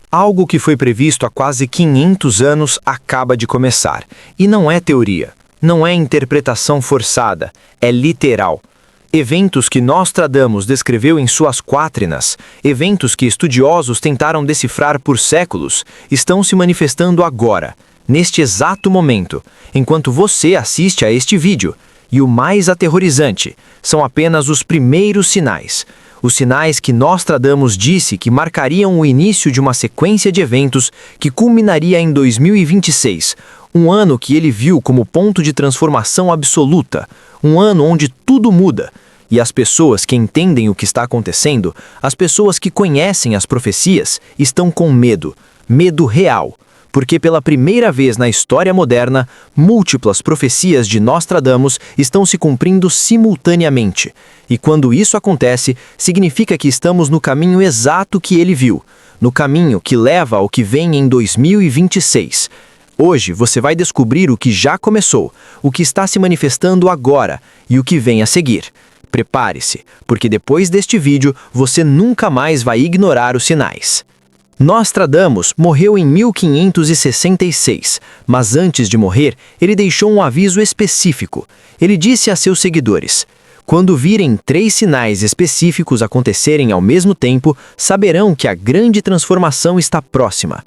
Algo que foi previsto há quase 500 anos acaba de começar. E não é teoria, não é interpretação forçada, é literal. Eventos que Nostradamus descreveu em suas quaternas, eventos que estudiosos tentaram decifrar por séculos, estão se manifestando agora, neste exato momento, enquanto você assiste a este vídeo. E o mais aterrorizante, são apenas os primeiros sinais. Os sinais que Nostradamus disse que marcariam o início de uma sequência de eventos que culminaria em 2026, um ano que ele viu como ponto de transformação absoluta, um ano onde tudo muda. E as pessoas que entendem o que está acontecendo, as pessoas que conhecem as profecias, estão com medo, medo real. Porque pela primeira vez na história moderna, múltiplas profecias de Nostradamus estão se cumprindo simultaneamente. E quando isso acontece, significa que estamos no caminho exato que ele viu, no caminho que leva ao que vem em 2026. Hoje você vai descobrir o que já começou, o que está se manifestando agora e o que vem a seguir. Prepare-se, porque depois deste vídeo você nunca mais vai ignorar os sinais. Nostradamus morreu em 1566, mas antes de morrer, ele deixou um aviso específico. Ele disse a seus seguidores: quando virem 3 sinais específicos acontecerem ao mesmo tempo, saberão que a grande transformação está próxima.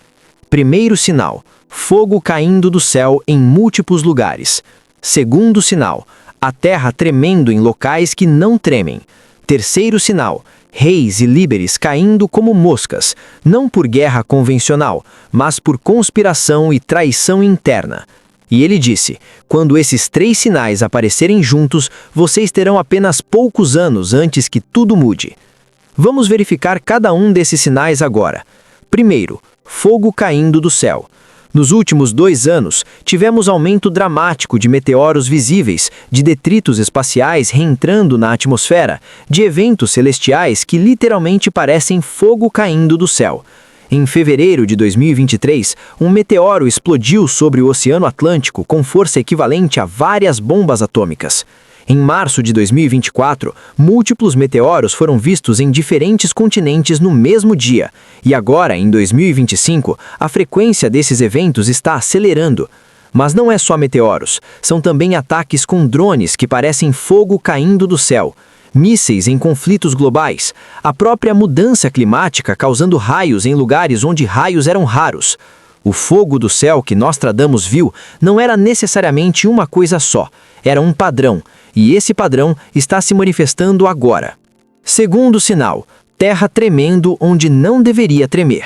Primeiro sinal: fogo caindo do céu em múltiplos lugares. Segundo sinal: a terra tremendo em locais que não tremem. Terceiro sinal: reis e líderes caindo como moscas, não por guerra convencional, mas por conspiração e traição interna. E ele disse: quando esses 3 sinais aparecerem juntos, vocês terão apenas poucos anos antes que tudo mude. Vamos verificar cada um desses sinais agora. Primeiro, fogo caindo do céu. Nos últimos 2 anos, tivemos aumento dramático de meteoros visíveis, de detritos espaciais reentrando na atmosfera, de eventos celestiais que literalmente parecem fogo caindo do céu. Em fevereiro de 2023, um meteoro explodiu sobre o Oceano Atlântico com força equivalente a várias bombas atômicas. Em março de 2024, múltiplos meteoros foram vistos em diferentes continentes no mesmo dia. E agora, em 2025, a frequência desses eventos está acelerando. Mas não é só meteoros, são também ataques com drones que parecem fogo caindo do céu, mísseis em conflitos globais, a própria mudança climática causando raios em lugares onde raios eram raros. O fogo do céu que Nostradamus viu não era necessariamente uma coisa só, era um padrão, e esse padrão está se manifestando agora. Segundo sinal: terra tremendo onde não deveria tremer.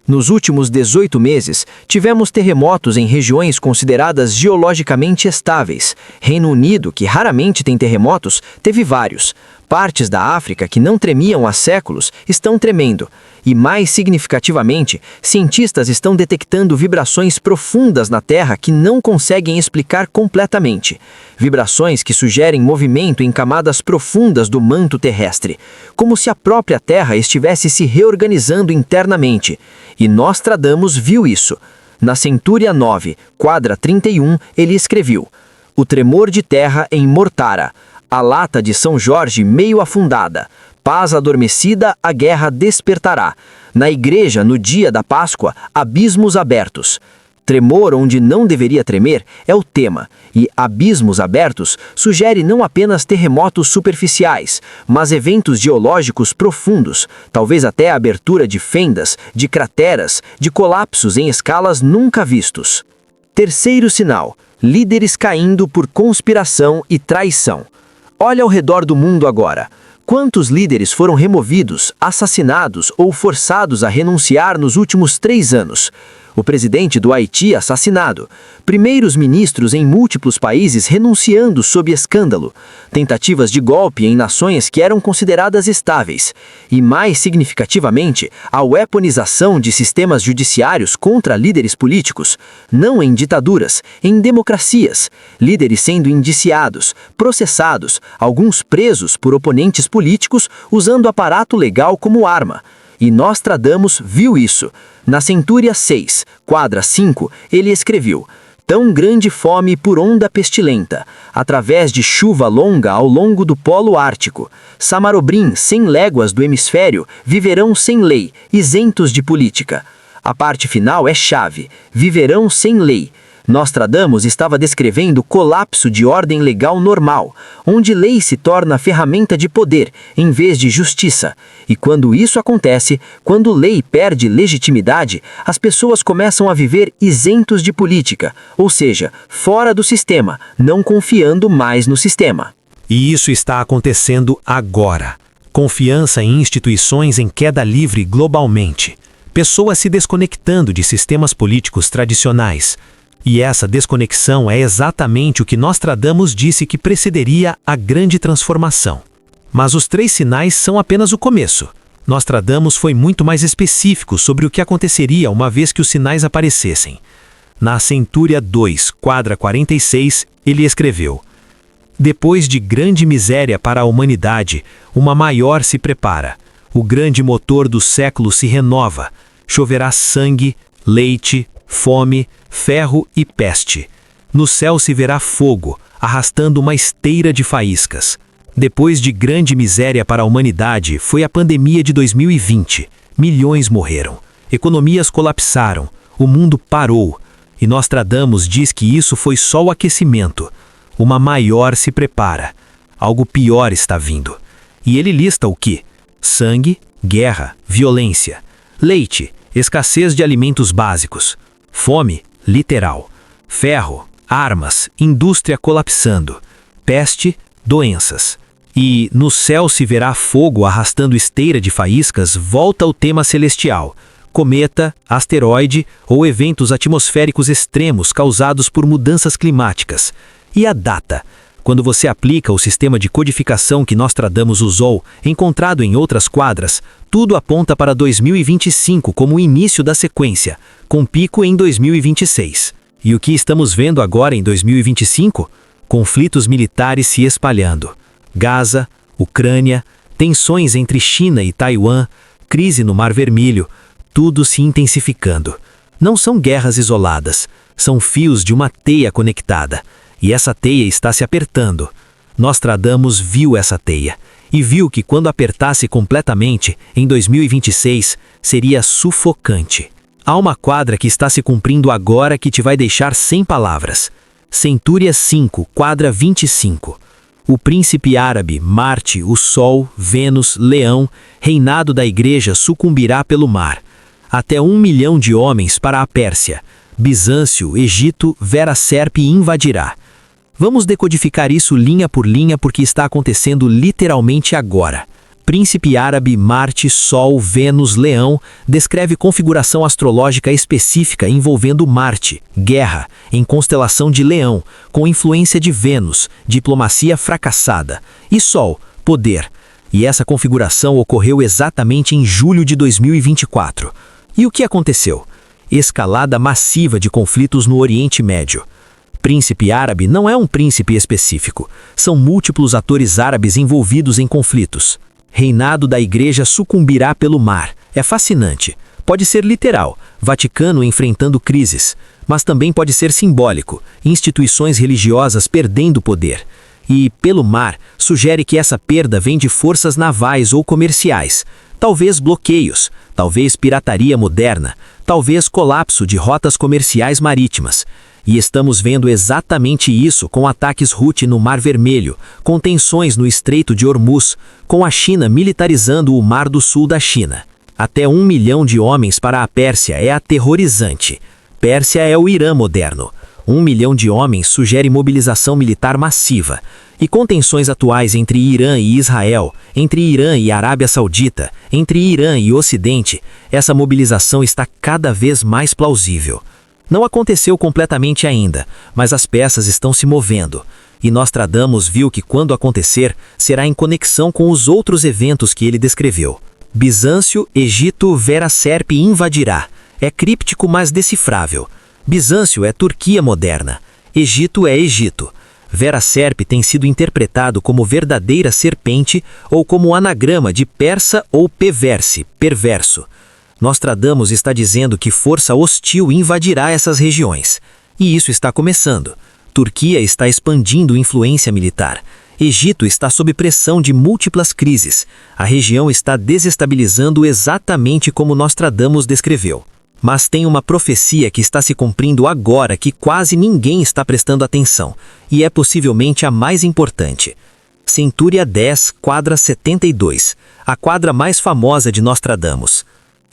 Nos últimos 18 meses, tivemos terremotos em regiões consideradas geologicamente estáveis. Reino Unido, que raramente tem terremotos, teve vários. Partes da África que não tremiam há séculos estão tremendo. E mais significativamente, cientistas estão detectando vibrações profundas na Terra que não conseguem explicar completamente. Vibrações que sugerem movimento em camadas profundas do manto terrestre, como se a própria Terra estivesse se reorganizando internamente. E Nostradamus viu isso. Na Centúria 9, quadra 31, ele escreveu: o tremor de terra em Mortara, a lata de São Jorge meio afundada, paz adormecida, a guerra despertará. Na igreja, no dia da Páscoa, abismos abertos. Tremor onde não deveria tremer é o tema, e abismos abertos sugere não apenas terremotos superficiais, mas eventos geológicos profundos, talvez até a abertura de fendas, de crateras, de colapsos em escalas nunca vistos. Terceiro sinal: líderes caindo por conspiração e traição. Olha ao redor do mundo agora. Quantos líderes foram removidos, assassinados ou forçados a renunciar nos últimos 3 anos? O presidente do Haiti assassinado, primeiros ministros em múltiplos países renunciando sob escândalo, tentativas de golpe em nações que eram consideradas estáveis, e mais significativamente, a weaponização de sistemas judiciários contra líderes políticos, não em ditaduras, em democracias, líderes sendo indiciados, processados, alguns presos por oponentes políticos usando aparato legal como arma. E Nostradamus viu isso. Na Centúria 6, quadra 5, ele escreveu: tão grande fome por onda pestilenta, através de chuva longa ao longo do polo ártico. Samarobrim, 100 léguas do hemisfério, viverão sem lei, isentos de política. A parte final é chave: viverão sem lei. Nostradamus estava descrevendo o colapso de ordem legal normal, onde lei se torna ferramenta de poder, em vez de justiça. E quando isso acontece, quando lei perde legitimidade, as pessoas começam a viver isentos de política, ou seja, fora do sistema, não confiando mais no sistema. E isso está acontecendo agora. Confiança em instituições em queda livre globalmente. Pessoas se desconectando de sistemas políticos tradicionais. E essa desconexão é exatamente o que Nostradamus disse que precederia a grande transformação. Mas os 3 sinais são apenas o começo. Nostradamus foi muito mais específico sobre o que aconteceria uma vez que os sinais aparecessem. Na Centúria 2, quadra 46, ele escreveu: depois de grande miséria para a humanidade, uma maior se prepara. O grande motor do século se renova. Choverá sangue, leite, fome, ferro e peste. No céu se verá fogo, arrastando uma esteira de faíscas. Depois de grande miséria para a humanidade, foi a pandemia de 2020. Milhões morreram. Economias colapsaram. O mundo parou. E Nostradamus diz que isso foi só o aquecimento. Uma maior se prepara. Algo pior está vindo. E ele lista o que? Sangue, guerra, violência. Leite, escassez de alimentos básicos. Fome, literal. Ferro, armas, indústria colapsando. Peste, doenças. E no céu se verá fogo arrastando esteira de faíscas, volta ao tema celestial. Cometa, asteroide ou eventos atmosféricos extremos causados por mudanças climáticas. E a data? Quando você aplica o sistema de codificação que Nostradamus usou, encontrado em outras quadras, tudo aponta para 2025 como o início da sequência, com pico em 2026. E o que estamos vendo agora em 2025? Conflitos militares se espalhando. Gaza, Ucrânia, tensões entre China e Taiwan, crise no Mar Vermelho, tudo se intensificando. Não são guerras isoladas, são fios de uma teia conectada. E essa teia está se apertando. Nostradamus viu essa teia e viu que quando apertasse completamente, em 2026, seria sufocante. Há uma quadra que está se cumprindo agora que te vai deixar sem palavras. Centúria 5, quadra 25. O príncipe árabe, Marte, o Sol, Vênus, Leão, reinado da igreja sucumbirá pelo mar. Até 1 milhão de homens para a Pérsia. Bizâncio, Egito, Vera Serpe invadirá. Vamos decodificar isso linha por linha porque está acontecendo literalmente agora. Príncipe árabe, Marte, Sol, Vênus, Leão, descreve configuração astrológica específica envolvendo Marte, guerra, em constelação de Leão, com influência de Vênus, diplomacia fracassada, e Sol, poder. E essa configuração ocorreu exatamente em julho de 2024. E o que aconteceu? Escalada massiva de conflitos no Oriente Médio. Príncipe árabe não é um príncipe específico, são múltiplos atores árabes envolvidos em conflitos. Reinado da igreja sucumbirá pelo mar. É fascinante. Pode ser literal, Vaticano enfrentando crises, mas também pode ser simbólico, instituições religiosas perdendo poder. E, pelo mar, sugere que essa perda vem de forças navais ou comerciais. Talvez bloqueios, talvez pirataria moderna, talvez colapso de rotas comerciais marítimas. E estamos vendo exatamente isso com ataques Houthi no Mar Vermelho, com tensões no Estreito de Hormuz, com a China militarizando o Mar do Sul da China. Até 1 milhão de homens para a Pérsia é aterrorizante. Pérsia é o Irã moderno. 1 milhão de homens sugere mobilização militar massiva. E com tensões atuais entre Irã e Israel, entre Irã e Arábia Saudita, entre Irã e Ocidente, essa mobilização está cada vez mais plausível. Não aconteceu completamente ainda, mas as peças estão se movendo. E Nostradamus viu que quando acontecer, será em conexão com os outros eventos que ele descreveu. Bizâncio, Egito, Vera Serpe invadirá. É críptico, mas decifrável. Bizâncio é Turquia moderna. Egito é Egito. Vera Serpe tem sido interpretado como verdadeira serpente ou como anagrama de persa ou peverse, perverso. Nostradamus está dizendo que força hostil invadirá essas regiões. E isso está começando. Turquia está expandindo influência militar. Egito está sob pressão de múltiplas crises. A região está desestabilizando exatamente como Nostradamus descreveu. Mas tem uma profecia que está se cumprindo agora que quase ninguém está prestando atenção, e é possivelmente a mais importante. Centúria 10, quadra 72, a quadra mais famosa de Nostradamus.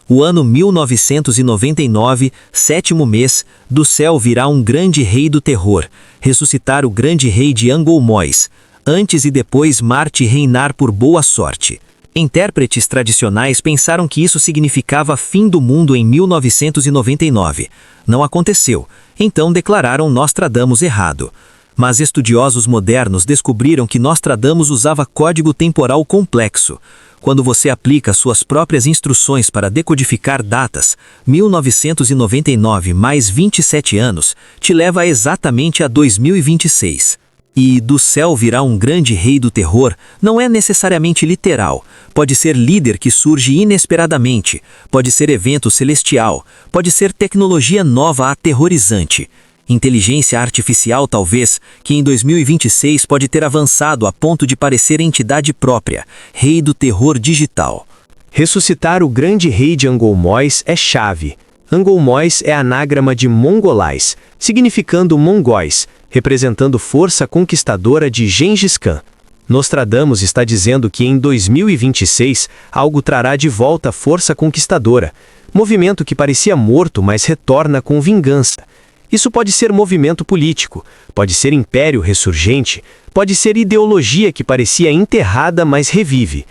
O ano 1999, 7º mês, do céu virá um grande rei do terror, ressuscitar o grande rei de Angolmóis, antes e depois Marte reinar por boa sorte. Intérpretes tradicionais pensaram que isso significava fim do mundo em 1999. Não aconteceu, então declararam Nostradamus errado. Mas estudiosos modernos descobriram que Nostradamus usava código temporal complexo. Quando você aplica suas próprias instruções para decodificar datas, 1999 mais 27 anos te leva exatamente a 2026. E do céu virá um grande rei do terror não é necessariamente literal. Pode ser líder que surge inesperadamente, pode ser evento celestial, pode ser tecnologia nova aterrorizante. Inteligência artificial talvez, que em 2026 pode ter avançado a ponto de parecer entidade própria, rei do terror digital. Ressuscitar o grande rei de Angolmóis é chave. Angolmóis é anágrama de mongolais, significando mongóis, representando força conquistadora de Gengis Khan. Nostradamus está dizendo que em 2026 algo trará de volta a força conquistadora, movimento que parecia morto, mas retorna com vingança. Isso pode ser movimento político, pode ser império ressurgente, pode ser ideologia que parecia enterrada, mas revive.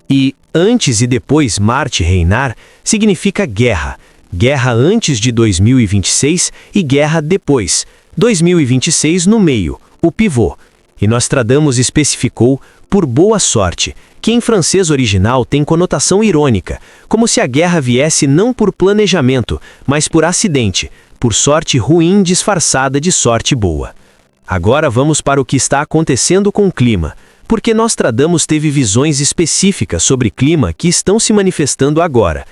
E antes e depois Marte reinar significa guerra. Guerra antes de 2026 e guerra depois. 2026 no meio, o pivô. E Nostradamus especificou por boa sorte, que em francês original tem conotação irônica, como se a guerra viesse não por planejamento, mas por acidente, por sorte ruim disfarçada de sorte boa. Agora vamos para o que está acontecendo com o clima, porque Nostradamus teve visões específicas sobre clima que estão se manifestando agora.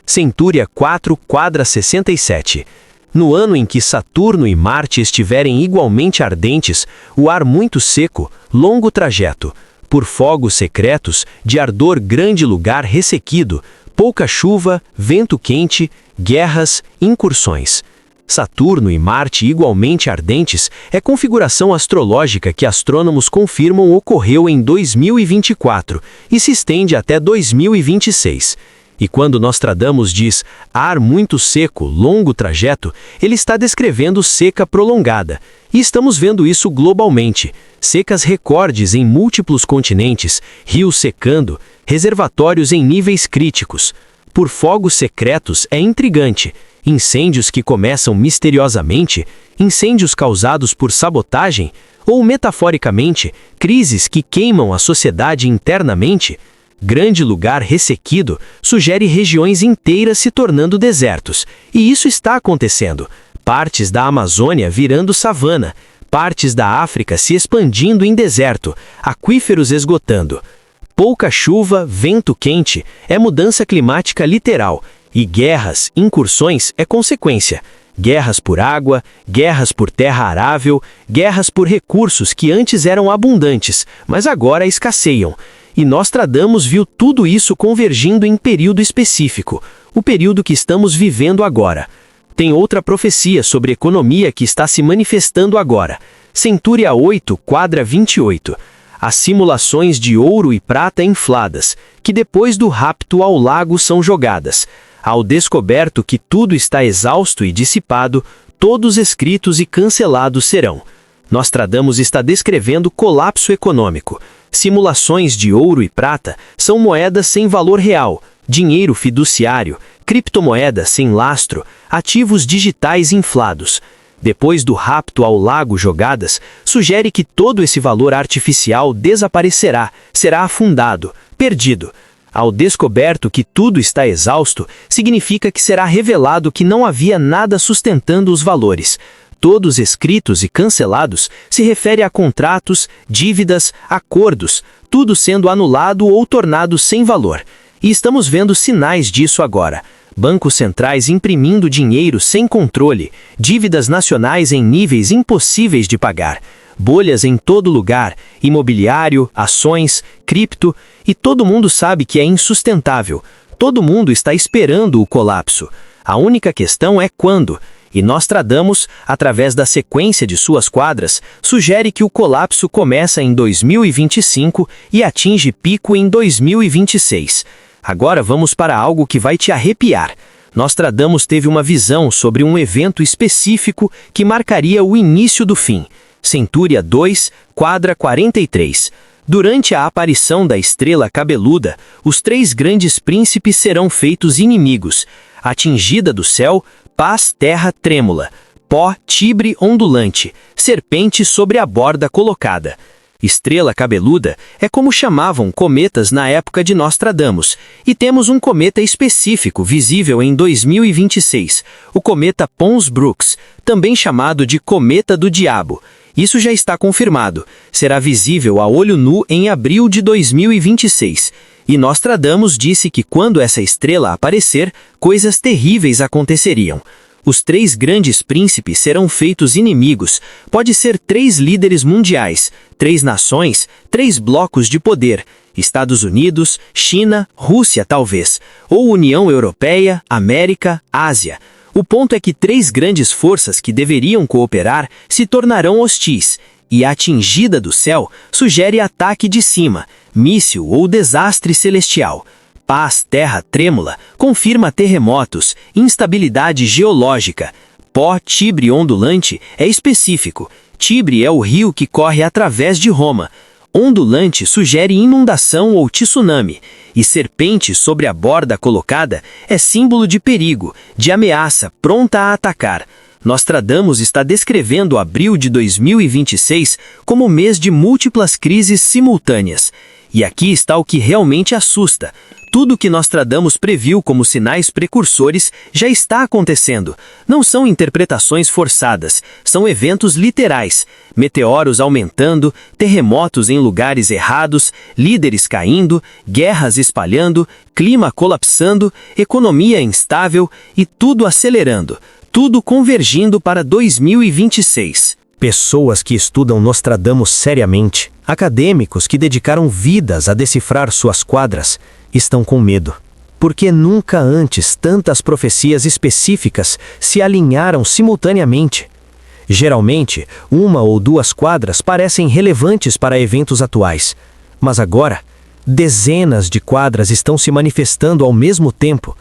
Centúria 4, quadra 67. No ano em que Saturno e Marte estiverem igualmente ardentes, o ar muito seco, longo trajeto, por fogos secretos, de ardor grande lugar ressequido, pouca chuva, vento quente, guerras, incursões. Saturno e Marte igualmente ardentes é configuração astrológica que astrônomos confirmam ocorreu em 2024 e se estende até 2026. E quando Nostradamus diz ar muito seco, longo trajeto, ele está descrevendo seca prolongada. E estamos vendo isso globalmente. Secas recordes em múltiplos continentes, rios secando, reservatórios em níveis críticos. Por fogos secretos é intrigante. Incêndios que começam misteriosamente, incêndios causados por sabotagem, ou metaforicamente, crises que queimam a sociedade internamente. Grande lugar ressequido sugere regiões inteiras se tornando desertos, e isso está acontecendo. Partes da Amazônia virando savana, partes da África se expandindo em deserto, aquíferos esgotando. Pouca chuva, vento quente é mudança climática literal, e guerras, incursões é consequência. Guerras por água, guerras por terra arável, guerras por recursos que antes eram abundantes, mas agora escasseiam. E Nostradamus viu tudo isso convergindo em período específico, o período que estamos vivendo agora. Tem outra profecia sobre economia que está se manifestando agora. Centúria 8, quadra 28. As simulações de ouro e prata infladas, que depois do rapto ao lago são jogadas. Ao descoberto que tudo está exausto e dissipado, todos escritos e cancelados serão. Nostradamus está descrevendo colapso econômico. Simulações de ouro e prata são moedas sem valor real, dinheiro fiduciário, criptomoedas sem lastro, ativos digitais inflados. Depois do rapto ao lago jogadas, sugere que todo esse valor artificial desaparecerá, será afundado, perdido. Ao descoberto que tudo está exausto, significa que será revelado que não havia nada sustentando os valores. Todos escritos e cancelados se refere a contratos, dívidas, acordos, tudo sendo anulado ou tornado sem valor. E estamos vendo sinais disso agora. Bancos centrais imprimindo dinheiro sem controle, dívidas nacionais em níveis impossíveis de pagar, bolhas em todo lugar, imobiliário, ações, cripto, e todo mundo sabe que é insustentável. Todo mundo está esperando o colapso. A única questão é quando. E Nostradamus, através da sequência de suas quadras, sugere que o colapso começa em 2025 e atinge pico em 2026. Agora vamos para algo que vai te arrepiar. Nostradamus teve uma visão sobre um evento específico que marcaria o início do fim. Centúria 2, quadra 43. Durante a aparição da estrela cabeluda, os 3 grandes príncipes serão feitos inimigos. Atingida do céu, paz, terra trêmula, pó, tibre ondulante, serpente sobre a borda colocada. Estrela cabeluda é como chamavam cometas na época de Nostradamus, e temos um cometa específico visível em 2026, o cometa Pons-Brooks, também chamado de cometa do diabo. Isso já está confirmado, será visível a olho nu em abril de 2026. E Nostradamus disse que quando essa estrela aparecer, coisas terríveis aconteceriam. Os 3 grandes príncipes serão feitos inimigos. Pode ser 3 líderes mundiais, 3 nações, 3 blocos de poder. Estados Unidos, China, Rússia talvez, ou União Europeia, América, Ásia. O ponto é que 3 grandes forças que deveriam cooperar se tornarão hostis. E a atingida do céu sugere ataque de cima, míssil ou desastre celestial. Paz, terra trêmula, confirma terremotos, instabilidade geológica. Pó, tibre ondulante é específico. Tibre é o rio que corre através de Roma. Ondulante sugere inundação ou tsunami. E serpente sobre a borda colocada é símbolo de perigo, de ameaça, pronta a atacar. Nostradamus está descrevendo abril de 2026 como mês de múltiplas crises simultâneas. E aqui está o que realmente assusta. Tudo que Nostradamus previu como sinais precursores já está acontecendo. Não são interpretações forçadas, são eventos literais. Meteoros aumentando, terremotos em lugares errados, líderes caindo, guerras espalhando, clima colapsando, economia instável e tudo acelerando. Tudo convergindo para 2026. Pessoas que estudam Nostradamus seriamente, acadêmicos que dedicaram vidas a decifrar suas quadras, estão com medo. Porque nunca antes tantas profecias específicas se alinharam simultaneamente. Geralmente, 1 ou 2 quadras parecem relevantes para eventos atuais. Mas agora, dezenas de quadras estão se manifestando ao mesmo tempo.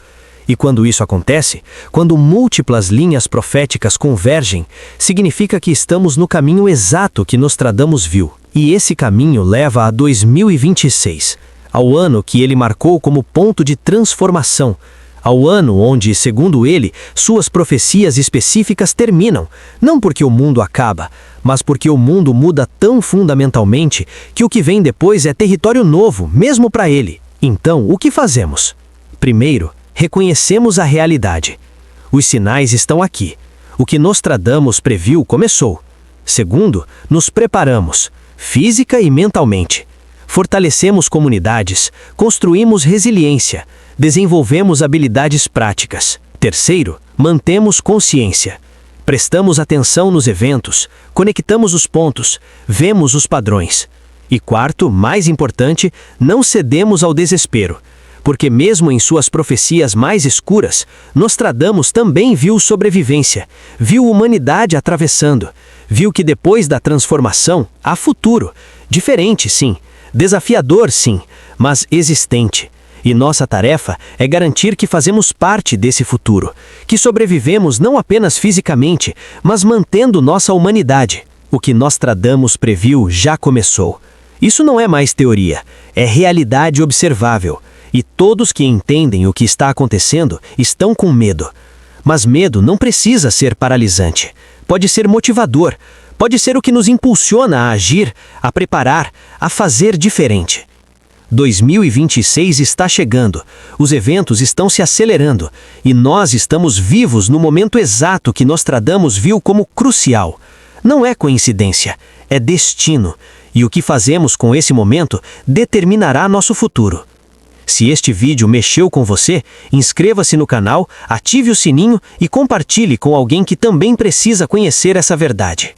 E quando isso acontece, quando múltiplas linhas proféticas convergem, significa que estamos no caminho exato que Nostradamus viu. E esse caminho leva a 2026, ao ano que ele marcou como ponto de transformação, ao ano onde, segundo ele, suas profecias específicas terminam, não porque o mundo acaba, mas porque o mundo muda tão fundamentalmente que o que vem depois é território novo, mesmo para ele. Então, o que fazemos? Primeiro, reconhecemos a realidade. Os sinais estão aqui. O que Nostradamus previu começou. Segundo, nos preparamos, física e mentalmente. Fortalecemos comunidades, construímos resiliência, desenvolvemos habilidades práticas. Terceiro, mantemos consciência. Prestamos atenção nos eventos, conectamos os pontos, vemos os padrões. E quarto, mais importante, não cedemos ao desespero. Porque mesmo em suas profecias mais escuras, Nostradamus também viu sobrevivência, viu humanidade atravessando, viu que depois da transformação há futuro, diferente sim, desafiador sim, mas existente. E nossa tarefa é garantir que fazemos parte desse futuro, que sobrevivemos não apenas fisicamente, mas mantendo nossa humanidade. O que Nostradamus previu já começou. Isso não é mais teoria, é realidade observável. E todos que entendem o que está acontecendo estão com medo. Mas medo não precisa ser paralisante. Pode ser motivador. Pode ser o que nos impulsiona a agir, a preparar, a fazer diferente. 2026 está chegando. Os eventos estão se acelerando. E nós estamos vivos no momento exato que Nostradamus viu como crucial. Não é coincidência, é destino. E o que fazemos com esse momento determinará nosso futuro. Se este vídeo mexeu com você, inscreva-se no canal, ative o sininho e compartilhe com alguém que também precisa conhecer essa verdade.